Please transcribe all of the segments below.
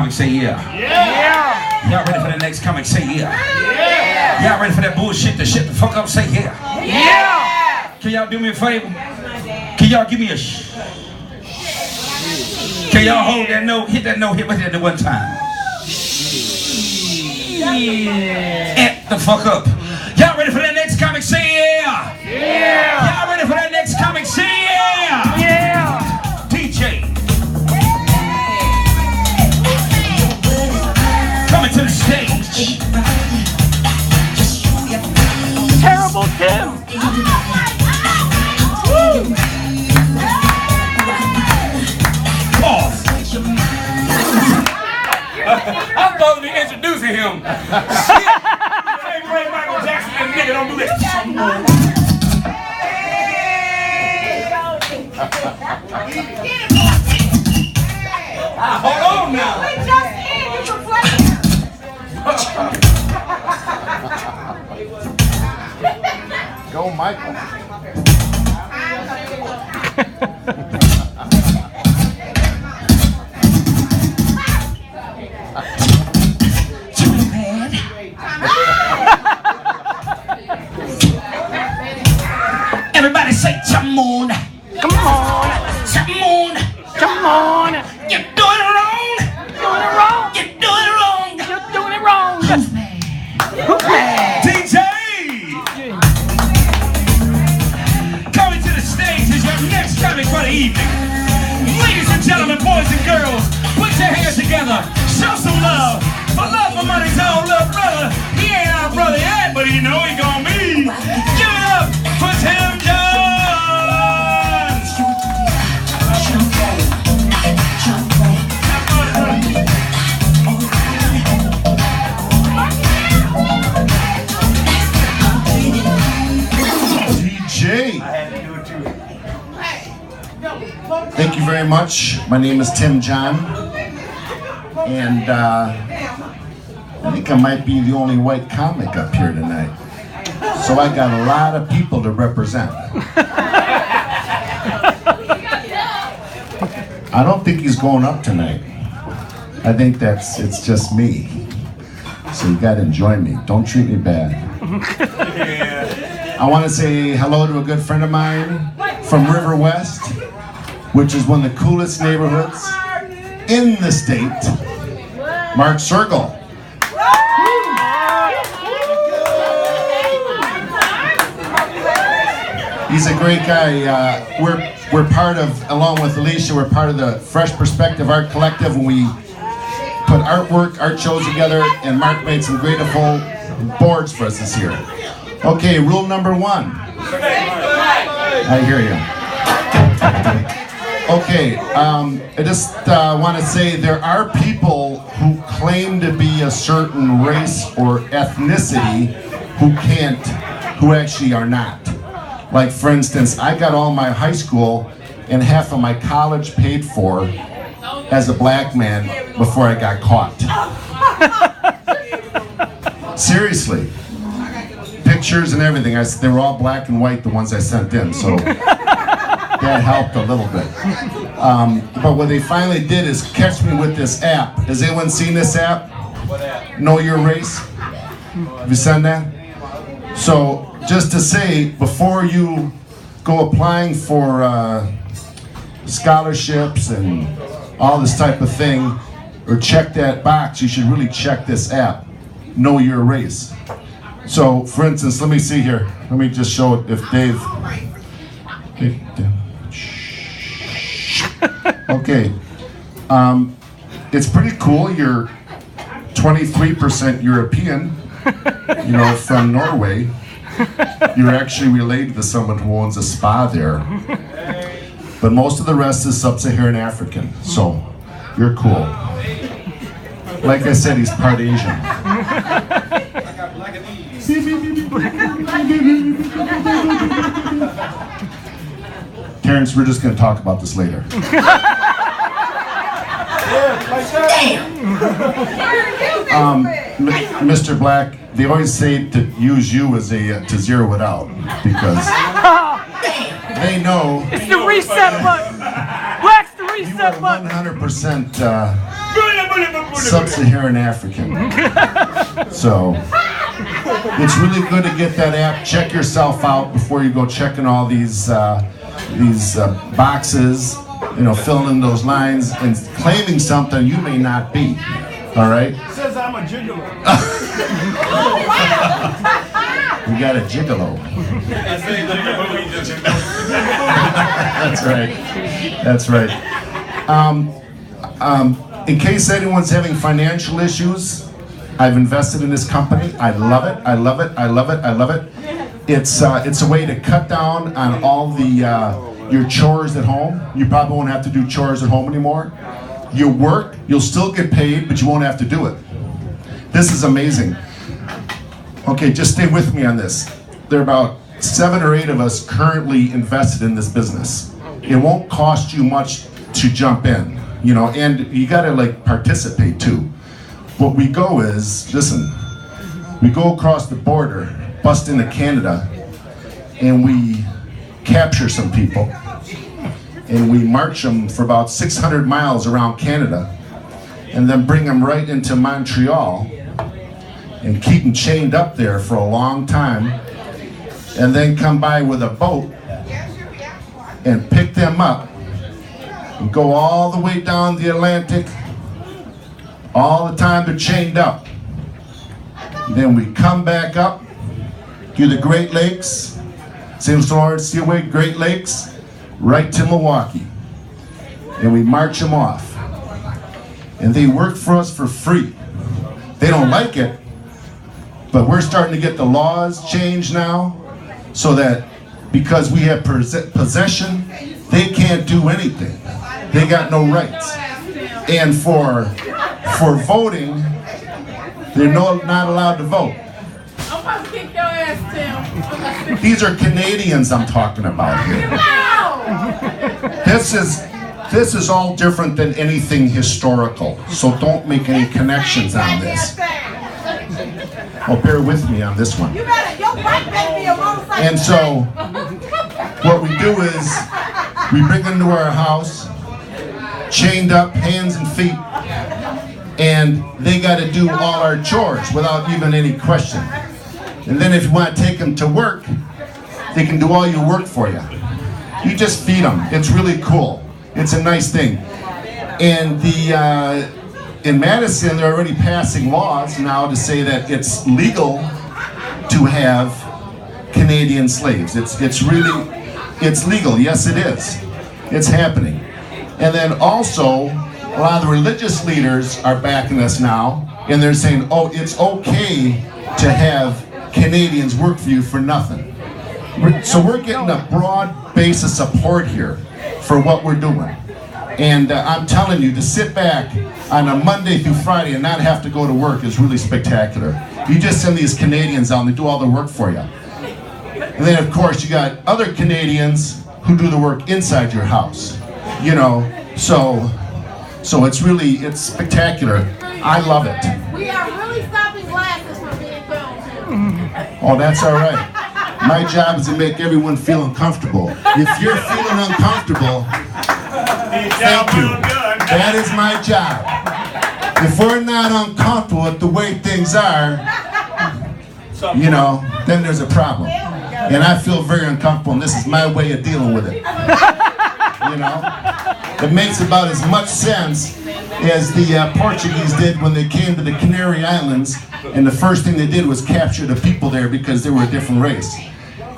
comic? Say yeah. Yeah. Y'all ready for that next comic? Say yeah. Yeah. Y'all ready for that bullshit to shut the fuck up? Say yeah. Yeah. Can y'all do me a favor? Can y'all give me a shh? Can y'all hold that note? Hit that note, hit that at one time. Amp the fuck up. Y'all ready for that next comic? Say yeah. Yeah. Y'all ready for that next comic? Say yeah. Yeah. DJ. Coming to the stage. Terrible Tim. Pause. I'm supposed to be introducing him. Hey, Ray Michael Jackson, and nigga don't do this. Hold on now. We just in, you can play. Go, Michael. Everybody say, come on. Come on. Come on. Come on. You're doing it wrong. Doing it wrong. You're doing it wrong. You're doing it wrong. Who's mad? DJ! Coming to the stage is your next comic for the evening. Ladies and gentlemen, boys and girls, put your hands together. Show some love. For money's own little brother. He ain't our brother yet, but he know he gon' be. Give it up for Tim Jones! DJ. Thank you very much. My name is Tim John. And I think I might be the only white comic up here tonight. So I got a lot of people to represent. I don't think he's going up tonight. I think it's just me. So you gotta enjoy me. Don't treat me bad. I want to say hello to a good friend of mine from River West, which is one of the coolest neighborhoods in the state, Mark Sergel. He's a great guy. We're part of, along with Alicia, we're part of the Fresh Perspective Art Collective, and we put artwork, art shows together, and Mark made some beautiful boards for us this year. Okay, rule number 1. I hear you. Okay, I just want to say there are people who claim to be a certain race or ethnicity who actually are not. Like, for instance, I got all my high school and half of my college paid for as a black man before I got caught. Seriously. Pictures and everything, they were all black and white, the ones I sent in, so that helped a little bit. But what they finally did is catch me with this app. Has anyone seen this app? What app? Know Your Race? Have you seen that? So, just to say, before you go applying for scholarships and all this type of thing, or check that box, you should really check this app, Know Your Race. So, for instance, let me see here. Let me just show it if Dave. Okay. It's pretty cool. You're 23% European, from Norway. You're actually related to someone who owns a spa there. But most of the rest is sub-Saharan African, so you're cool. Like I said, he's part Asian. Terrence, we're just going to talk about this later. Mr. Black, they always say to use you as to zero it out, because they know It's the reset button. Black's the you reset are button. 100% Sub-Saharan African. So it's really good to get that app. Check yourself out before you go checking all these boxes, you know, filling in those lines and claiming something you may not be. All right? It says I'm a gigolo. We got a gigolo. That's right. That's right. In case anyone's having financial issues, I've invested in this company. I love it. I love it. I love it. I love it. It's a way to cut down on all the your chores at home. You probably won't have to do chores at home anymore. Your work, you'll still get paid, but you won't have to do it. This is amazing. Okay, just stay with me on this. There are about 7 or 8 of us currently invested in this business. It won't cost you much to jump in, you know, and you gotta like participate too. What we go is, listen, we go across the border, bust into Canada, and we capture some people, and we march them for about 600 miles around Canada, and then bring them right into Montreal, and keep them chained up there for a long time, and then come by with a boat, and pick them up, and go all the way down the Atlantic, all the time they're chained up. Then we come back up through the Great Lakes, St. Lawrence Seaway, Great Lakes, right to Milwaukee. And we march them off. And they work for us for free. They don't like it, but we're starting to get the laws changed now so that because we have possession, they can't do anything. They got no rights. And for voting, they're not allowed to vote. I'm about to kick your ass, Tim. These are Canadians I'm talking about here. This is all different than anything historical, so don't make any connections on this. Oh, bear with me on this one. Your bike better be a motorcycle. And so, what we do is, we bring them to our house, chained up, hands and feet, and they got to do all our chores without even any question. And then if you want to take them to work, they can do all your work for you. You just feed them. It's really cool. It's a nice thing. And in Madison, they're already passing laws now to say that it's legal to have Canadian slaves. It's legal. Yes, it is. It's happening. And then also, a lot of the religious leaders are backing us now, and they're saying, oh, it's okay to have Canadians work for you for nothing. So we're getting a broad base of support here for what we're doing. And I'm telling you, to sit back on a Monday through Friday and not have to go to work is really spectacular. You just send these Canadians out and they do all the work for you. And then of course you got other Canadians who do the work inside your house. You know, so it's spectacular. I love it. We are really stopping glasses from being filmed. Oh, that's all right. My job is to make everyone feel uncomfortable. If you're feeling uncomfortable, thank you. That is my job. If we're not uncomfortable with the way things are, you know, then there's a problem. And I feel very uncomfortable, and this is my way of dealing with it. You know, it makes about as much sense as the Portuguese did when they came to the Canary Islands, and the first thing they did was capture the people there because they were a different race.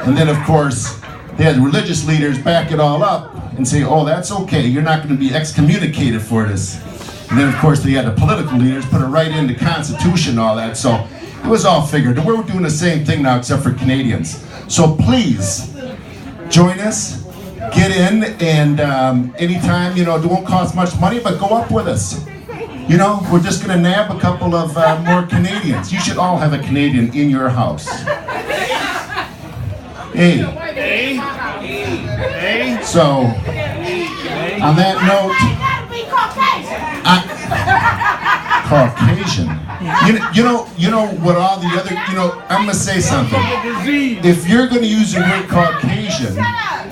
And then of course they had the religious leaders back it all up and say, oh, that's okay, you're not going to be excommunicated for this. And then of course they had the political leaders put it right in the Constitution and all that, so it was all figured. And we're doing the same thing now except for Canadians. So please join us. Get in, and anytime, you know, it won't cost much money, but go up with us. You know, we're just going to nab a couple of more Canadians. You should all have a Canadian in your house. Hey. So, on that note, Caucasian. You know what all the other, you know, I'm going to say something. If you're going to use the word Caucasian,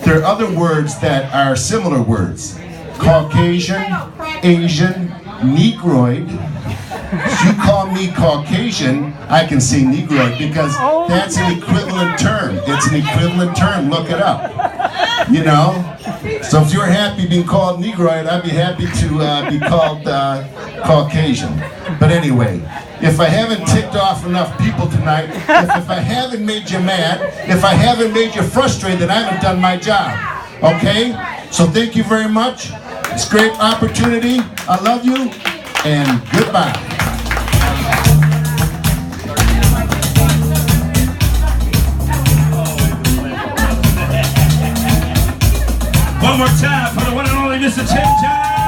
there are other words that are similar words. Caucasian, Asian, Negroid. You call me Caucasian, I can say Negroid because that's an equivalent term. It's an equivalent term. Look it up. You know? So if you're happy being called Negroid, I'd be happy to be called Caucasian. But anyway, if I haven't ticked off enough people tonight, if I haven't made you mad, if I haven't made you frustrated, then I haven't done my job. Okay? So thank you very much. It's a great opportunity. I love you, and goodbye. One more time for the one and only Mr. Tim John.